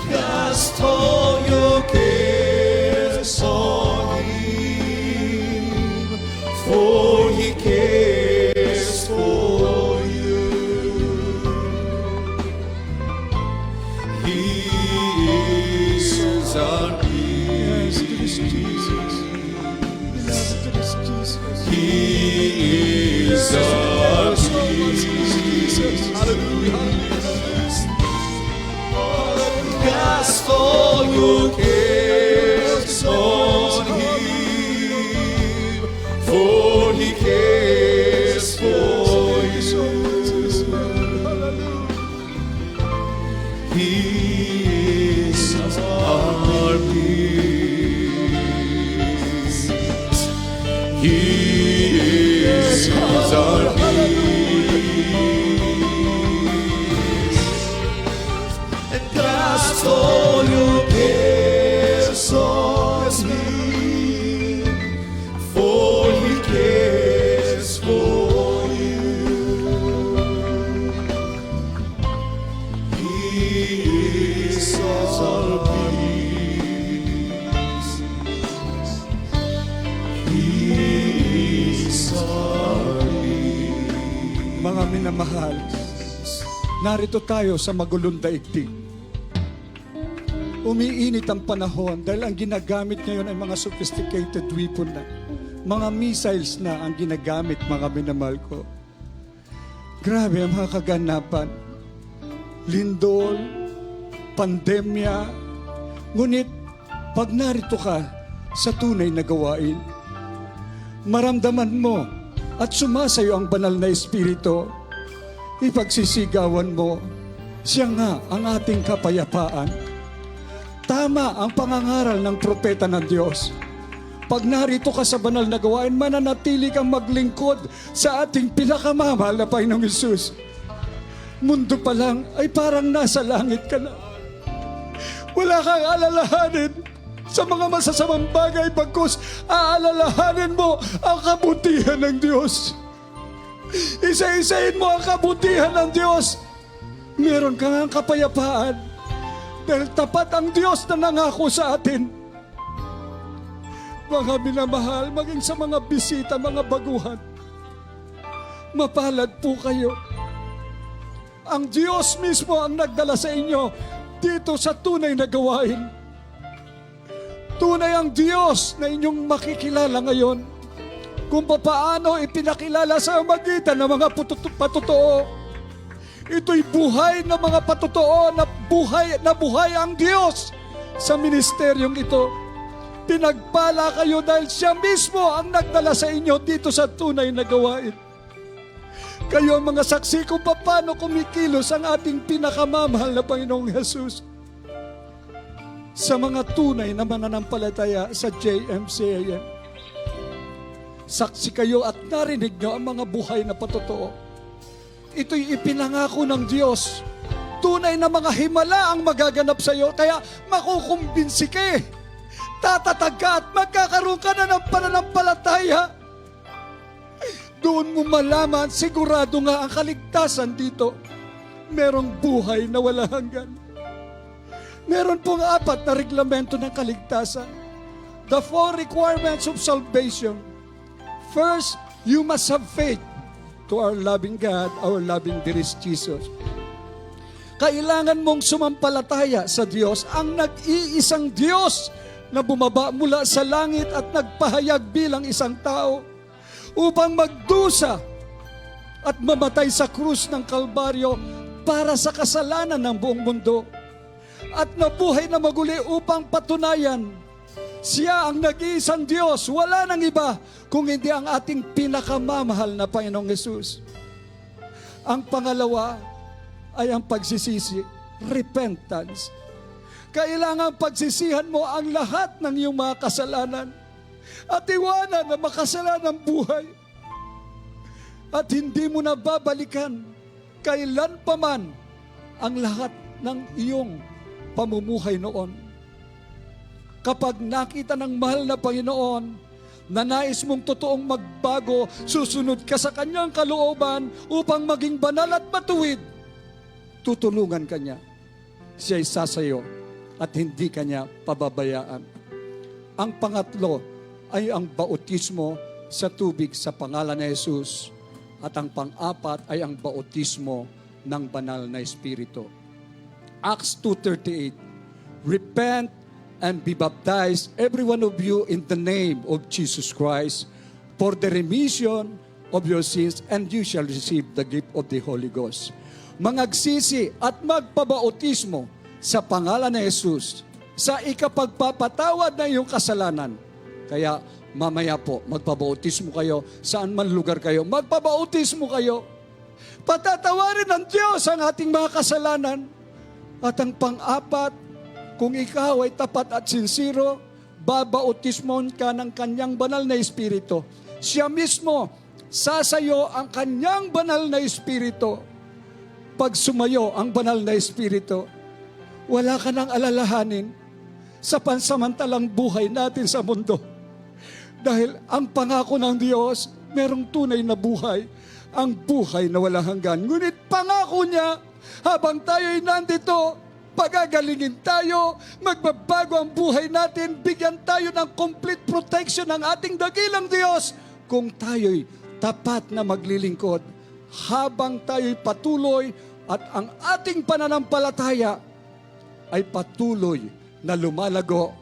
Cast all your cares on Him, Mga minamahal, narito tayo sa magulong daigdig. Umiinit ang panahon dahil ang ginagamit ngayon ay mga sophisticated weapon na. Mga missiles na ang ginagamit, mga minamahal ko. Grabe ang mga kaganapan. Lindol, pandemya. Ngunit, pag narito ka sa tunay na gawain, maramdaman mo at sumasayo ang banal na Espiritu, ipagsisigawan mo, siya nga ang ating kapayapaan. Tama ang pangangaral ng propeta ng Diyos. Pag narito ka sa banal na gawain, mananatili kang maglingkod sa ating pinakamamahal na Panginoong Hesus. Mundo pa lang ay parang nasa langit ka na. Wala kang alalahanin sa mga masasamang bagay, bagkus aalalahanin mo ang kabutihan ng Diyos. Isa-isahin mo ang kabutihan ng Diyos. Meron kang kapayapaan dahil tapat ang Diyos na nangako sa atin. Mga minamahal, maging sa mga bisita, mga baguhan, mapalad po kayo. Ang Diyos mismo ang nagdala sa inyo dito sa tunay na gawain. Tunay ang Diyos na inyong makikilala ngayon kung paano ipinakilala sa magitan ng mga patotoo. Ito'y buhay na mga patotoo na buhay ang Diyos sa ministeryong ito. Pinagpala kayo dahil siya mismo ang nagdala sa inyo dito sa tunay na gawain. Kayo ang mga saksi kung paano kumikilos ang ating pinakamamahal na Panginoong Hesus sa mga tunay na mananampalataya sa JMCAM. Saksi kayo at narinig nyo ang mga buhay na patotoo. Ito'y ipinangako ng Diyos. Tunay na mga himala ang magaganap sa iyo, kaya makukumbinsi ka eh. Tatatag ka at magkakaroon ka na ng pananampalataya. Doon mo malaman, sigurado nga ang kaligtasan dito. Merong buhay na wala hanggan. Meron pong 4 na reglamento ng kaligtasan. The 4 requirements of salvation. First, you must have faith to our loving God, our loving dearest Jesus. Kailangan mong sumampalataya sa Diyos, ang nag-iisang Diyos na bumaba mula sa langit at nagpahayag bilang isang tao upang magdusa at mamatay sa krus ng Kalbaryo para sa kasalanan ng buong mundo at nabuhay na maguli upang patunayan siya ang nag-iisang Diyos, wala nang iba kung hindi ang ating pinakamamahal na Panginoong Hesus. Ang pangalawa ay ang pagsisisi, repentance. Kailangan pagsisihan mo ang lahat ng iyong mga kasalanan at iwanan na makasalanang buhay. At hindi mo na babalikan kailan pa man ang lahat ng iyong pamumuhay noon. Kapag nakita ng mahal na Panginoon na nais mong totoong magbago, susunod ka sa kanyang kalooban upang maging banal at matuwid, tutulungan ka niya. Siya'y sasayo at hindi ka niya pababayaan. Ang pangatlo ay ang bautismo sa tubig sa pangalan ni Jesus. At ang pang-apat ay ang bautismo ng banal na Espiritu. Acts 2:38, repent and be baptized, every one of you, in the name of Jesus Christ, for the remission of your sins, and you shall receive the gift of the Holy Ghost. Mangagsisi at magpabautismo sa pangalan ni Jesus sa ikapagpapatawad na iyong kasalanan. Kaya mamaya po, magpabautismo kayo, saan man lugar kayo, magpabautismo kayo. Patatawarin ng Diyos ang ating mga kasalanan. At ang pang-apat, kung ikaw ay tapat at sincero, babautismon ka ng kanyang banal na Espiritu. Siya mismo, sasayo ang kanyang banal na Espiritu. Pag sumayo ang banal na Espiritu, wala ka nang alalahanin sa pansamantalang buhay natin sa mundo. Dahil ang pangako ng Diyos, merong tunay na buhay, ang buhay na walang hanggan. Ngunit pangako niya, habang tayo'y nandito, pagagalingin tayo, magbabago ang buhay natin, bigyan tayo ng complete protection ng ating dakilang Diyos kung tayo'y tapat na maglilingkod habang tayo'y patuloy at ang ating pananampalataya ay patuloy na lumalago,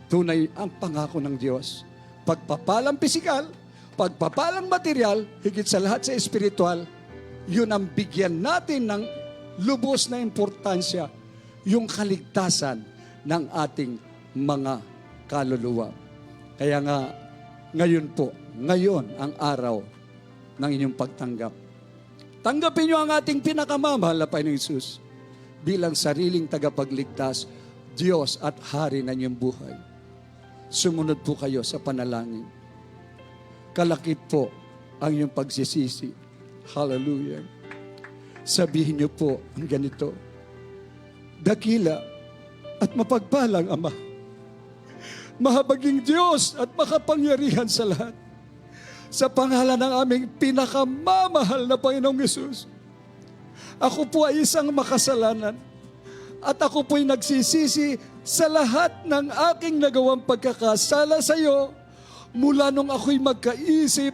tunay ang pangako ng Diyos. Pagpapalang pisikal, pagpapalang material, higit sa lahat sa espiritual, yun ang bigyan natin ng lubos na importansya, yung kaligtasan ng ating mga kaluluwa. Kaya nga, ngayon ang araw ng inyong pagtanggap. Tanggapin niyo ang ating pinakamamahal na Panginoong Hesus bilang sariling tagapagligtas, Diyos at Hari ng inyong buhay. Sumunod po kayo sa panalangin. Kalakip po ang iyong pagsisisi. Hallelujah. Sabihin niyo po ang ganito: dakila at mapagpalang Ama, mahabaging Diyos at makapangyarihan sa lahat, sa pangalan ng aming pinakamamahal na Panginoong Hesus, ako po ay isang makasalanan at ako po'y nagsisisi sa lahat ng aking nagawang pagkakasala sa iyo mula nung ako'y magkaisip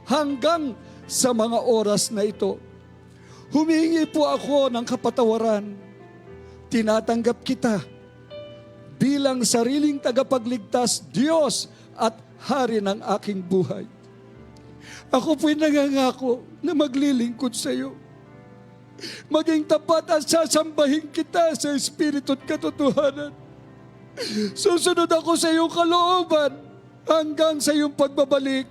hanggang sa mga oras na ito. Humingi po ako ng kapatawaran. Tinatanggap kita bilang sariling tagapagligtas, Diyos at Hari ng aking buhay. Ako po'y nangangako na maglilingkod sa iyo. Maging tapat at sasambahin kita sa Espiritu at katotohanan. Susunod ako sa iyong kalooban hanggang sa iyong pagbabalik.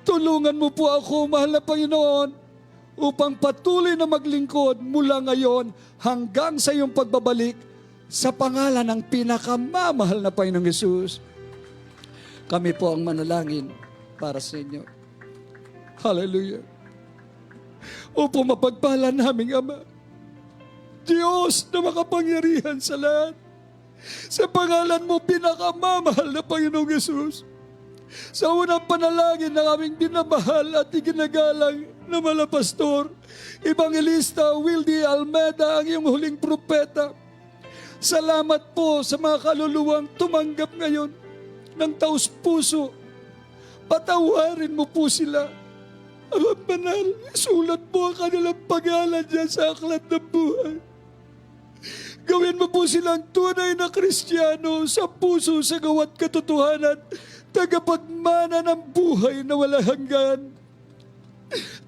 Tulungan mo po ako, mahal na Panginoon, upang patuloy na maglingkod mula ngayon hanggang sa iyong pagbabalik sa pangalan ng pinakamamahal na Panginoong Hesus. Kami po ang manalangin para sa inyo. Hallelujah. Opo, mapagpala naming Ama, Diyos na makapangyarihan sa lahat, sa pangalan mo pinakamamahal na Panginoong Hesus, sa unang panalangin ng aming binamahal at iginagalang na malapastor, Evangelista Wildy Almeida, ang iyong huling propeta. Salamat po sa mga kaluluwang tumanggap ngayon ng taus-puso. Patawarin mo po sila. Ama banal, isulat mo ang kanilang pangalan dyan sa aklat ng buhay. Gawin mo po silang tunay na Kristiyano sa puso, sa gawat katotohanan, tagapagmana ng buhay na walang hanggan.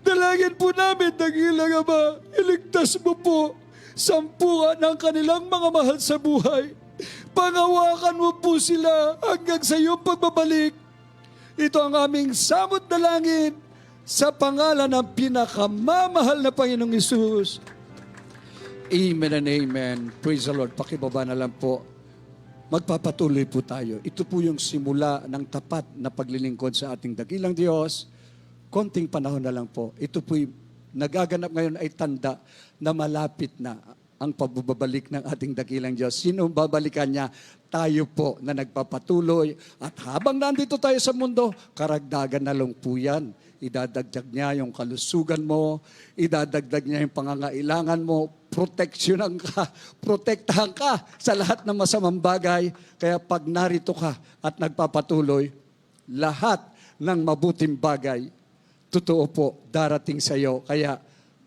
Dalangin po namin, dakilang Ama, iligtas mo po sampuan ng kanilang mga mahal sa buhay. Pangawakan mo po sila hanggang sa iyong pagbabalik. Ito ang aming samot dalangin sa pangalan ng pinakamamahal na Panginoong Hesus. Amen and amen. Praise the Lord. Pakibaba na lang po. Magpapatuloy po tayo. Ito po yung simula ng tapat na paglilingkod sa ating dakilang Diyos. Konting panahon na lang po. Ito po'y nagaganap ngayon ay tanda na malapit na ang pagbabalik ng ating dakilang Diyos. Sino babalikan niya? Tayo po na nagpapatuloy. At habang nandito tayo sa mundo, karagdagan na lang po yan. Idadagdag niya yung kalusugan mo, idadagdag niya yung pangangailangan mo, proteksyonan ka, protektahan ka sa lahat ng masamang bagay. Kaya pag narito ka at nagpapatuloy, lahat ng mabuting bagay, totoo po, darating sa iyo. Kaya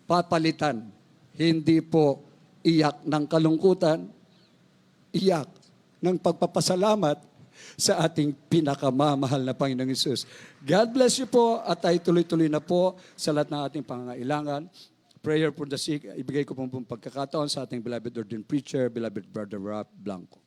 papalitan, hindi po iyak ng kalungkutan, iyak ng pagpapasalamat sa ating pinakamamahal na Panginoong Hesus. God bless you po at tayo tuloy-tuloy na po sa lahat ng ating pangangailangan. Prayer for the sick, ibigay ko pong pagkakataon sa ating beloved ordained preacher, beloved Brother Rap Blanco.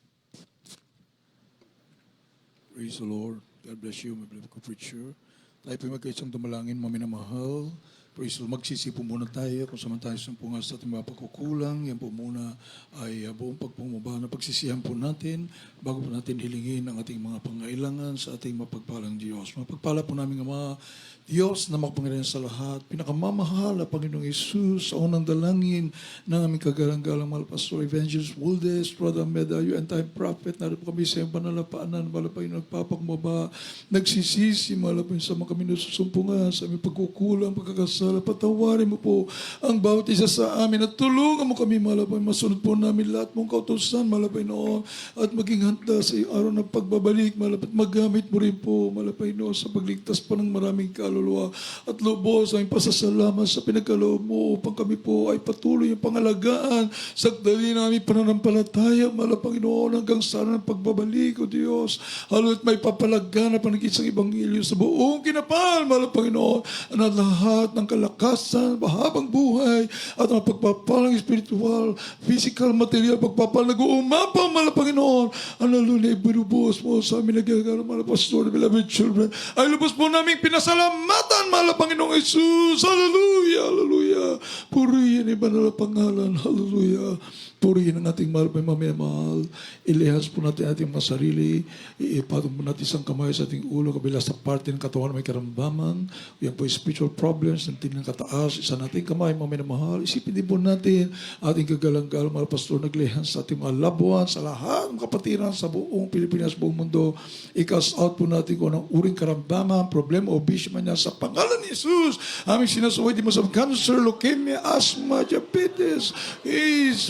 Praise the Lord. God bless you, my beloved preacher. Tayo po magkaisang dumalangin, mga minamahal. Praise the Lord. Magsisi po muna tayo kung saan tayo sa punga sa ating mga pagkukulang. Yan po muna ay buong pagpumaba na pagsisihan po natin bago po natin hilingin ang ating mga pangailangan sa ating mapagpalang Diyos. Mapagpala po namin Ama, Diyos na makapangyarihan sa lahat, pinakamamahal na Panginoong Hesus, sa unang dalangin ng aming kagalang-galang mahal Pastor Evangelist Waldes, Brother Meda, you and time prophet, narito po kami sa iyong panalapaanan, mahal pa yung nagpapakmaba, nagsisisi, mahal po yung sa mga kami nasusumpungan, sa aming pagkukulang, pagkakasala, sala. Patawarin mo po ang bawat isa sa amin at tulungan mo kami, malapay. Masunod po namin lahat mong kautusan, malapay noon. At maging handa sa iyong araw ng pagbabalik, malapay. Magamit mo rin po, malapay noon, sa pagligtas pa ng maraming kaluluwa. At lubos ang pasasalamat sa pinagkaloob mo upang kami po ay patuloy ang pangalagaan sa dali namin pananampalataya, malapay noon, hanggang sana ng pagbabalik, O Diyos. Halo't may papalaganap ang isang ebanghelyo sa buong kinapal, mahal na Panginoon, na lahat ng kalakasan, mahabang buhay, at ang pagpapalang spiritual, physical, material, pagpapalang nag-uumapaw, mahal na Panginoon, ang lalunay binubuhos mo sa amin nagagawa, mahal na Pastor, beloved children, ay lubos po namin pinasalamatan, mahal na Panginoong Jesus. Hallelujah, hallelujah. Purihin ang banal na pangalan, hallelujah. Purihin ang ating mahal, may mahal. Ilihas po natin ating mga sarili. Ipatong po natin isang kamay sa ating ulo, kabila sa parte ng katawan na may karamdaman. Yan po yung spiritual problems, ng tingin ng kataas. Isa nating kamay, may mahal. Isipin din po natin ating kagalang-galang, mahal Pastor, naglihas sa ating mga labuan, sa lahat ng kapatiran sa buong Pilipinas, buong mundo. I-cast out po natin kung anong uring karamdaman, problema o bisyo man niya sa pangalan ni Jesus. Aming sinasaway, di mo sa cancer, leukemia, asthma, diabetes, AIDS,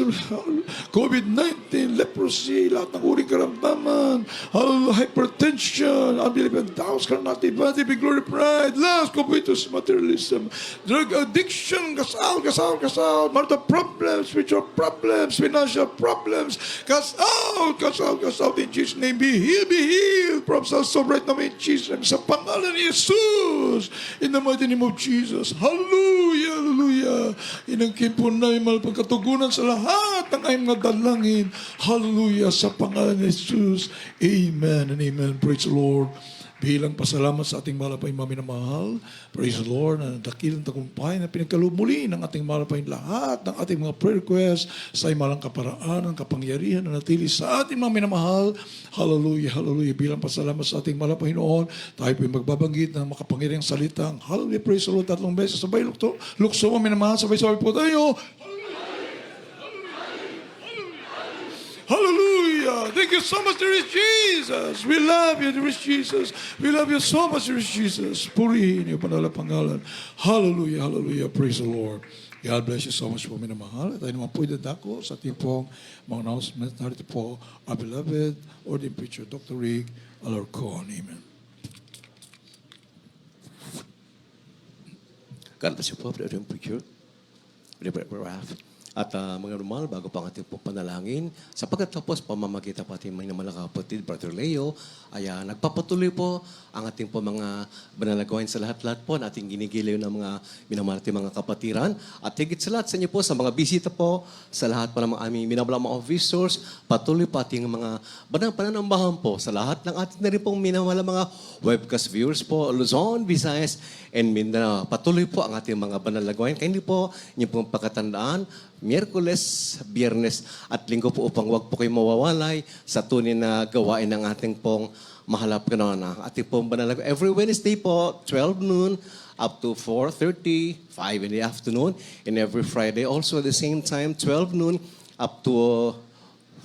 COVID-19, leprosy, lahat ng uring karamdaman, hypertension, unbelievable doubts, carnality, body, big glory, pride, lust, covetous, materialism, drug addiction, kasal, marital problems, spiritual problems, financial problems, cast out in Jesus' name, be healed, problems so right now in Jesus' name, sa pangalan ni Jesus, in the mighty name of Jesus, hallelujah, hallelujah, inangkin po namin malapagkatugunan sa lahat ng ayong mga dalangin. Hallelujah, sa pangalan ni Jesus. Amen and amen. Praise the Lord. Bilang pasalamat sa ating malapay maminamahal. Praise the Lord, na dakilang tagumpay na pinagkalumuli ng ating malapay lahat ng ating mga prayer requests sa imalang kaparaan, ng kapangyarihan na natili sa ating maminamahal. Hallelujah, hallelujah. Bilang pasalamat sa ating malapay noon, tayo po magbabanggit ng makapangyarihang salitang hallelujah, praise the Lord, 3 beses. Sabay lukso maminamahal, sabay-sabay po tayo. Hallelujah. Thank you so much, dearest Jesus. We love you, dearest Jesus. We love you so much, dearest Jesus. Purihin niyo panala pangalan. Hallelujah, hallelujah. Praise the Lord. God bless you so much po, minamahal. Tayo naman po idadako sa ating pong mga announcement. Narito po, our beloved ordained preacher, Dr. Rick Alarcon. Amen. God bless you po, Brother Preacher. Brother Raf. At mga normal, bago pa ang ating po panalangin, sapagkat tapos pamamagitan pa ating mga mga kapatid, Brother Leo, ay nagpapatuloy po ang ating po mga banalagawain sa lahat-lahat po na ating ginigiliw ng mga minamahal ating mga kapatiran. At higit sa lahat sa inyo po, sa mga bisita po, sa lahat po ng mga aming minamahal mga officers, patuloy pa ating mga pananambahan po sa lahat ng ating na rin pong minamahal mga webcast viewers po, Luzon, Visayas, and Mindanao. Patuloy po ang ating mga banalagawain. Kaya hindi po niyo pong pagkatandaan, Miyerkules, Biyernes at Linggo po upang wag po kayo mawawalay sa tunay na gawain ng ating pong mahalap na ating pong banalag. Every Wednesday po, 12 noon up to 4:30, 5 in the afternoon. And every Friday also at the same time, 12 noon up to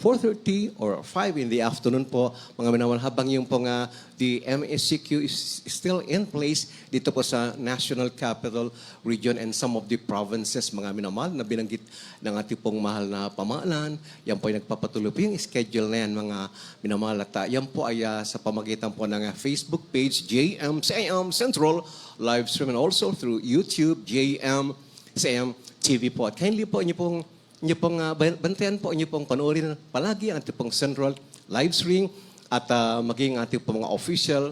4:30 or 5 in the afternoon po, mga minamahal, habang yung pong the MSCQ is still in place dito po sa National Capital Region and some of the provinces, mga minamahal, na binanggit ng ating pong mahal na pamahalaan. Yan po ay nagpapatuloy po yung schedule na yan, mga minamahal. At yan po ay sa pamagitan po ng Facebook page, JMCM Central live stream, and also through YouTube, JMCM TV po. At kindly po, inyo pong bantayan po, inyo pong panoorin palagi ang ating pong Central live stream at maging ating pong mga official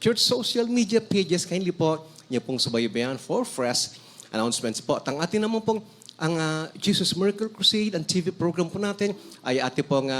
church social media pages. Kindly po, inyo pong subaybayan for fresh announcements po. At ang ating naman pong ang Jesus Miracle Crusade, ang TV program po natin ay ating pong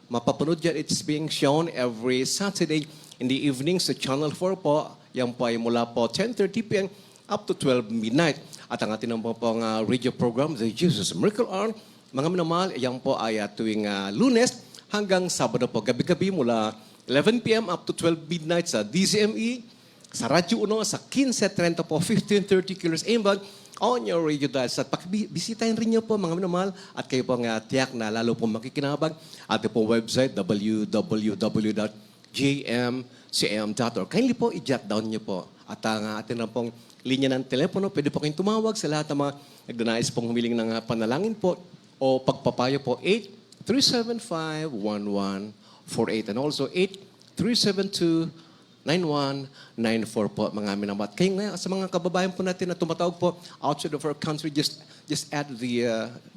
mapapanood dyan. It's being shown every Saturday in the evening sa Channel 4 po. Yan po ay mula po 10:30 p.m. up to 12 midnight. At ang ating naman pong radio program, The Jesus Miracle Hour, mga minamahal, yan po ay tuwing Lunes hanggang Sabado po. Gabi-gabi mula 11 p.m. up to 12 midnight sa DZME, sa Radyo Uno, sa 1530 po, 1530 kHz AM on your radio dials. At pakibisitahin rin niyo po, mga minamahal, at kayo po tiyak na lalo po makikinabang. Ating pong website, www.jmcm.org. Kindly po, i-jot down niyo po. At ang ating na pong linya ng telepono. Pwede po kayong tumawag sa lahat ng mga nagdanais pong humiling ng panalangin po o pagpapayo po 8-375-1148 and also 8-372-9194 po mga minamahal. Kayo nga sa mga kababayan po natin na tumatawag po outside of our country, just add the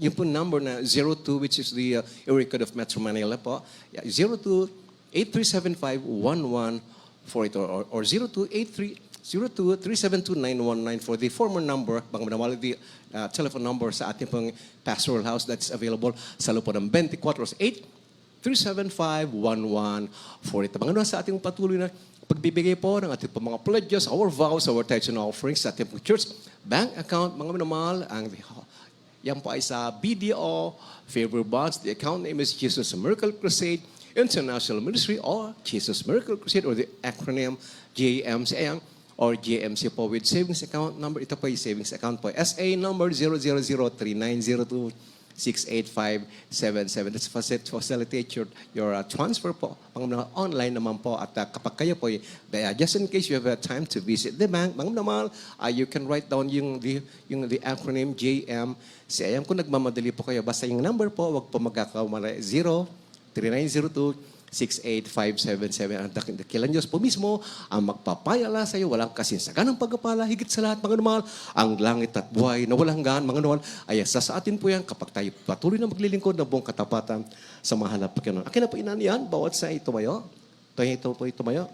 yung po number na 02 which is the area code of Metro Manila po. Yeah, 02-8375-1148 or 02-372-9194. The former number, mga minamahal, the telephone number sa ating pong pastoral house that's available sa loob po ng 24 8-375-1148. Mga sa ating patuloy na pagbibigay po ng ating mga pledges, our vows, our tithes and offerings sa ating church bank account, mga minamahal, yan po ay sa BDO Favor Bonds. The account name is Jesus Miracle Crusade International Ministry or Jesus Miracle Crusade or the acronym JMC or JMC po with savings account number. Ito po yung savings account po. SA number 00039026857. That's facilitate your transfer po. Online naman po. At kapag kayo po, just in case you have time to visit the bank, mga naman, you can write down yung the acronym JM. Kung nagmamadali po kayo, basta yung number po, wag po magkakamali. 039026857. Ang dakilan Diyos po mismo ang magpapayala sa iyo. Walang kasinsagan ng pagpapala. Higit sa lahat, mga naman, ang langit at buhay na walang hanggan, mga naman, ay sa atin po yan kapag tayo patuloy na maglilingkod na buong katapatan sa mahal na Panginoon. Akin na po inaniyan, bawat sa itumayo. Ito po itumayo.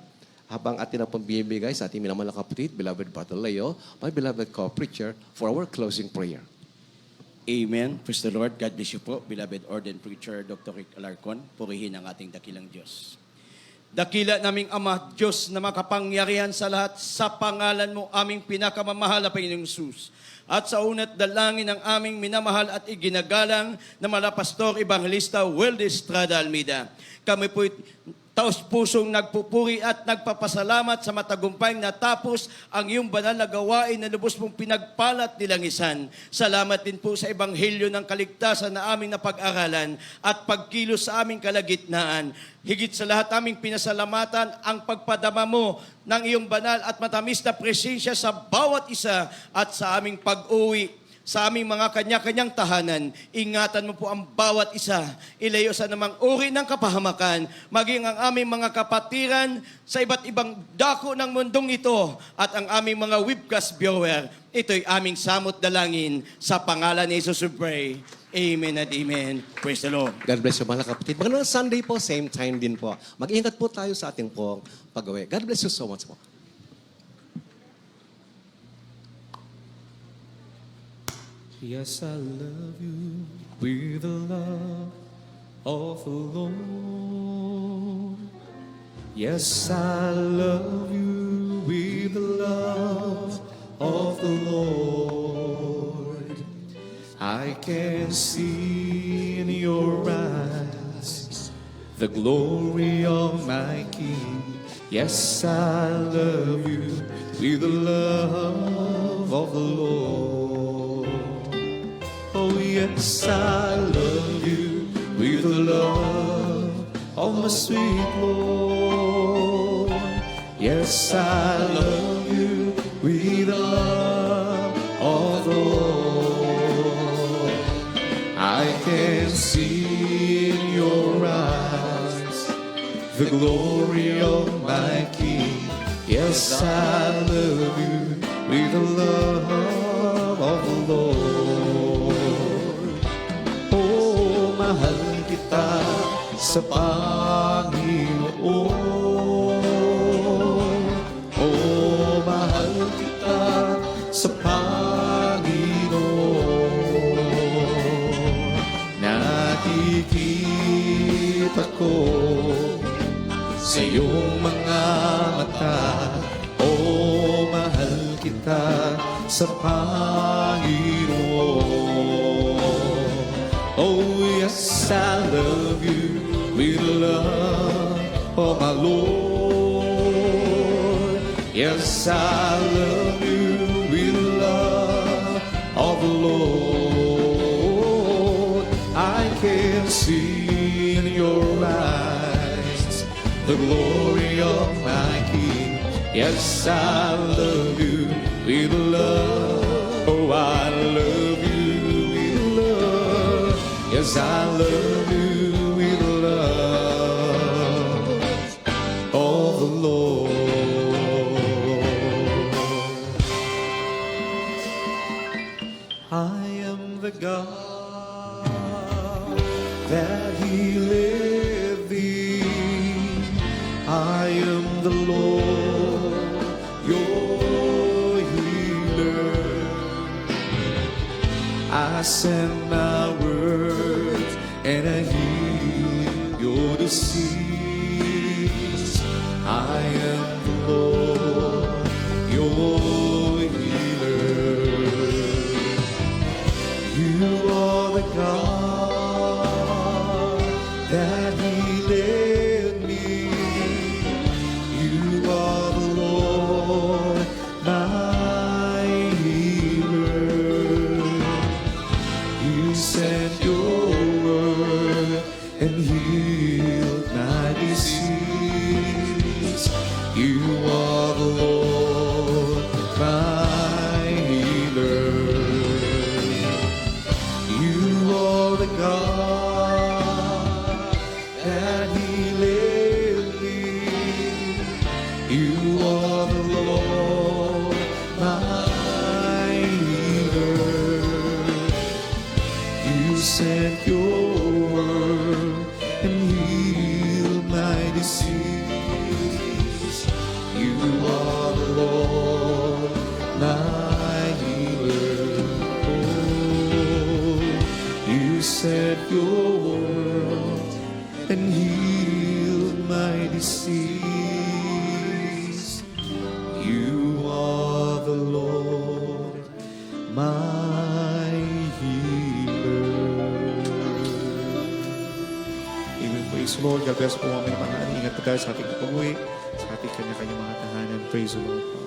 Habang atin na pong bibigay sa ating minamahal na kapatid, beloved Brother Leo, my beloved co-preacher, for our closing prayer. Amen. Praise the Lord. God bless you po, beloved ordained preacher, Dr. Rick Alarcon. Purihin ang ating dakilang Diyos. Dakila naming Ama, Diyos na makapangyarihan sa lahat, sa pangalan mo aming pinakamamahal na Panginoong Jesus. At sa unat dalangin ng aming minamahal at iginagalang na malapastor Evangelista Weldy Estrada Almeida. Kami po'y taos-pusong nagpupuri at nagpapasalamat sa matagumpayng natapos ang iyong banal na gawain na lubos mong pinagpalat nilangisan. Salamat din po sa ebanghelyo ng kaligtasan na aming napag-aralan at pagkilos sa aming kalagitnaan. Higit sa lahat aming pinasalamatan ang pagpadama mo ng iyong banal at matamis na presensya sa bawat isa at sa aming pag-uwi sa aming mga kanya-kanyang tahanan. Ingatan mo po ang bawat isa. Ilayo sa namang uri ng kapahamakan, maging ang aming mga kapatiran sa iba't ibang dako ng mundong ito at ang aming mga webcast viewer. Ito'y aming samot dalangin sa pangalan ni Jesus we pray. Amen and amen. Praise the Lord. God bless you mga kapatid. Mga Sunday po, same time din po. Mag-ingat po tayo sa ating pong pag-uwi. God bless you so much po. Yes, I love you with the love of the Lord. Yes, I love you with the love of the Lord. I can see in your eyes the glory of my King. Yes, I love you with the love of the Lord. Oh, yes, I love you with the love of my sweet Lord. Yes, I love you with the love of the Lord. I can see in your eyes the glory of my King. Yes, I love you with the love of the Lord. Oh, mahal kita sa Panginoon. Oh, mahal kita sa Panginoon. Nakikita ko sa iyong mga mata. Oh, mahal kita sa Panginoon. Oh, yes, I love you with the love of my Lord. Yes, I love you with the love of the Lord. I can see in your eyes the glory of my King. Yes, I love you with love. Oh, I love you with love. Yes, I love you with love. Oh, the Lord. I am the God that healeth thee. I am the Lord, your healer. I send my words and I heal your disease. I am the Lord, your healer. You are the God that healeth me. You are the Lord, my healer. You sent your word and healed my disease. You are the Lord, my healer. You are the God that healeth me. You are the Lord, my healer. You sent your word and healed my disease. You are the Lord, my healer. Oh, you sent your word and healed my disease. You are the Lord, my healer. Amen. Praise the Lord. God bless po ang mga tahanan. Ingat po tayo sa ating pag-uwi, sa ating kanya-kanya mga tahanan. Praise the Lord.